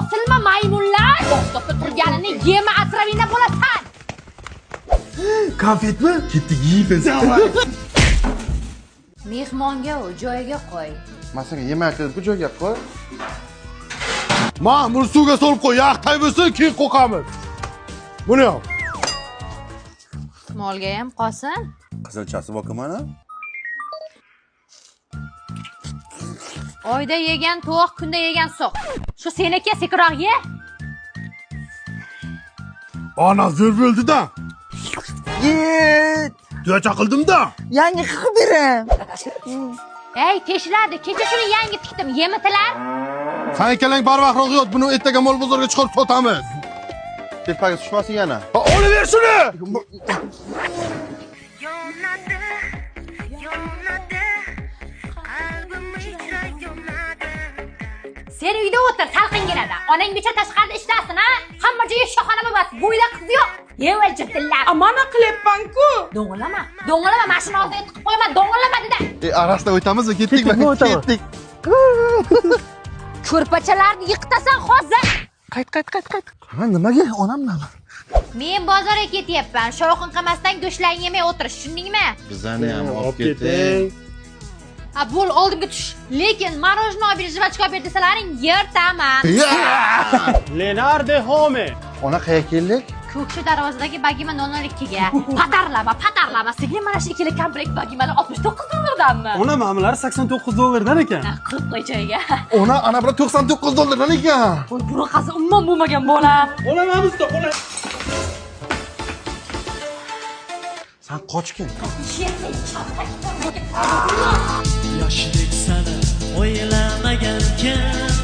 Bosilma maymunlar. To'xtab turganini yema atravina bo'lasan. Konfetmi? Ketdik yeymiz. Mehmonga u joyiga qo'y. Masaga yemak qilib joyga qo'y. Ma'mur suvga solib qo'y, yaqtay bo'lsin, keyin qo'qamiz. Buni yo'q. Molga ham qolsin. Qizilchasi boqimana. Oyda yegan to'q, kunda yegan so'q. Shu seniki sekiroq ye. Ana zo'r bo'ldi-da. Yet. Tuya chaqildim-da. Yangi qilib beram. Ey, teshiladi. Kecha shuni yangi tikdim. Yemitilar. Qani keling barvaqtroq yot, buni ertaga mol bozorga chiqarib sotamiz. Tepaga tushmasin yana. Olaver shuni. Sen uyda o'tir, salqin keladi. Onang becha tashqarida ishlasin, ha? Hamma joyi shoxona bo'lmas. Bo'yda qiz yo'q. Yeva jitillab. Amana qilyapman-ku. Do'ng'illama. Do'ng'illama, mashina oldiga tiqib qo'yma. Do'ng'illama dedi. Arasida o'tamizmi? Ketdikmi? Ketdik. Ko'rpachalarni yiqitasan hozir. Qayt. Ha, nimaga? Onam nima? Men bozorga ketyapman. Shovqin qilmasdan go'shtlarni yemay o'tirish, tushundingmi? Bizani ham olib keting. Ha, bo'l, oldimga tush. Lekin marojno olib ber, jivachka olib ber desalaring, yertaman. Leonardo Home. Ona qayerga keldik? Ko'kshi darvozadagi bagima 002 ga. Patarlama. Sizga mana shu ikkili komplekt bagimani 69 dollardanmi? Ona ma'mullar 89 dollardan ekan. Qilib qo'y joyiga. Ona ana bular 99 dollardan ekan. Voy, bunaqasi umuman bo'lmagan bolam. Olamamizda, ola. Sen qochgin. Yoshlik sani o'ylamagankan